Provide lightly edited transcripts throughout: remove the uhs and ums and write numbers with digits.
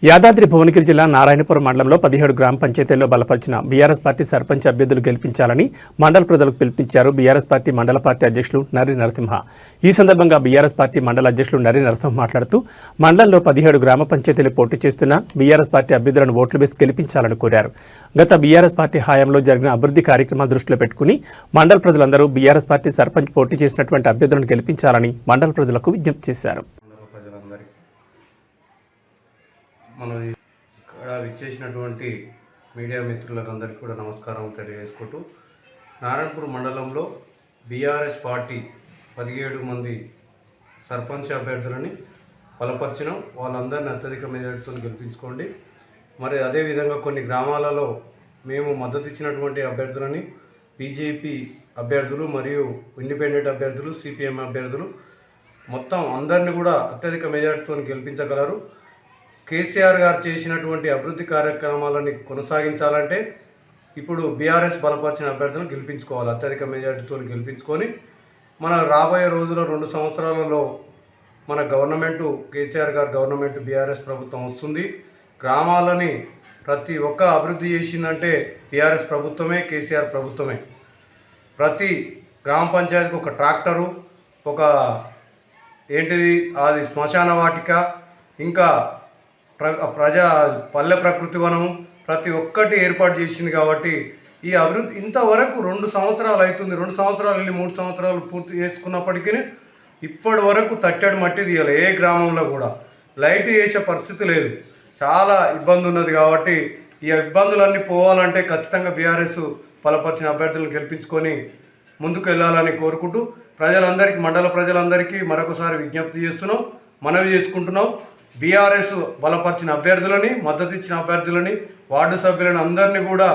యాదాద్రి భువనగిరి జిల్లా నారాయణపురం మండలంలో 17 గ్రామ పంచాయతీల్లో బలపరిచిన బీఆర్ఎస్ పార్టీ సర్పంచ్ అభ్యర్థులు గెలిపించాలని మండల ప్రజలకు పిలుపునిచ్చారు బీఆర్ఎస్ పార్టీ మండల పార్టీ అధ్యక్షులు నర్రి నరసింహ. ఈ సందర్భంగా బీఆర్ఎస్ పార్టీ మండల అధ్యక్షులు నర్రి నరసింహ మాట్లాడుతూ మండలంలో 17 గ్రామ పంచాయతీలు పోటీ చేస్తున్న బీఆర్ఎస్ పార్టీ అభ్యర్థులను ఓట్లు వేసి గెలిపించాలని కోరారు. గత బీఆర్ఎస్ పార్టీ హయాంలో జరిగిన అభివృద్ధి కార్యక్రమాలు దృష్టిలో పెట్టుకుని మండల ప్రజలందరూ బీఆర్ఎస్ పార్టీ సర్పంచ్ పోటీ చేసినటువంటి అభ్యర్థులను గెలిపించాలని మండల ప్రజలకు విజ్ఞప్తి చేశారు. మన ఇక్కడ విచ్చేసినటువంటి మీడియా మిత్రులకు అందరికీ కూడా నమస్కారం తెలియజేసుకుంటూ, నారాయణపూర్ మండలంలో బీఆర్ఎస్ పార్టీ 17 మంది సర్పంచ్ అభ్యర్థులని బలపరిచినాం. వాళ్ళందరినీ అత్యధిక మెజారిటీతో గెలిపించుకోండి. మరి అదేవిధంగా కొన్ని గ్రామాలలో మేము మద్దతు ఇచ్చినటువంటి అభ్యర్థులని బీజేపీ అభ్యర్థులు మరియు ఇండిపెండెంట్ అభ్యర్థులు, సిపిఎం అభ్యర్థులు మొత్తం అందరినీ కూడా అత్యధిక మెజారిటీతో గెలిపించగలరు. కేసీఆర్ గారు చేసినటువంటి అభివృద్ధి కార్యక్రమాలని కొనసాగించాలంటే ఇప్పుడు బీఆర్ఎస్ బలపరిచిన అభ్యర్థులను గెలిపించుకోవాలి. అత్యధిక మెజారిటీతో గెలిపించుకొని మన రాబోయే రోజుల్లో 2 సంవత్సరాలలో మన గవర్నమెంటు, కేసీఆర్ గారు గవర్నమెంట్, బీఆర్ఎస్ ప్రభుత్వం వస్తుంది. గ్రామాలని ప్రతి ఒక్క అభివృద్ధి చేసిందంటే బీఆర్ఎస్ ప్రభుత్వమే, కేసీఆర్ ప్రభుత్వమే. ప్రతి గ్రామ పంచాయతీకి ఒక ట్రాక్టరు, ఒక అది శ్మశాన వాటిక, ఇంకా పల్లె ప్రకృతి వనము ప్రతి ఒక్కటి ఏర్పాటు చేసింది. కాబట్టి ఈ అభివృద్ధి ఇంతవరకు 2 సంవత్సరాలు అవుతుంది. 2 సంవత్సరాలు వెళ్ళి 3 సంవత్సరాలు పూర్తి చేసుకున్నప్పటికీ ఇప్పటి వరకు తట్టడి మట్టి తీయాలి. ఏ గ్రామంలో కూడా లైట్ చేసే పరిస్థితి లేదు. చాలా ఇబ్బంది ఉన్నది. కాబట్టి ఈ ఇబ్బందులన్నీ పోవాలంటే ఖచ్చితంగా బీఆర్ఎస్ బలపరిచిన అభ్యర్థులను గెలిపించుకొని ముందుకు వెళ్ళాలని కోరుకుంటూ ప్రజలందరికీ, మండల ప్రజలందరికీ మరొకసారి విజ్ఞప్తి చేస్తున్నాం, మనవి చేసుకుంటున్నాం. బీఆర్ఎస్ బలపరిచిన అభ్యర్థులని, మద్దతు ఇచ్చిన అభ్యర్థులని, వార్డు సభ్యులను అందరినీ కూడా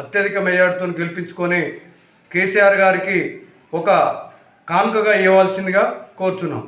అత్యధిక మెజార్టీతో గెలిపించుకొని కేసీఆర్ గారికి ఒక కానుకగా ఇవ్వాల్సిందిగా కోరుచున్నాం.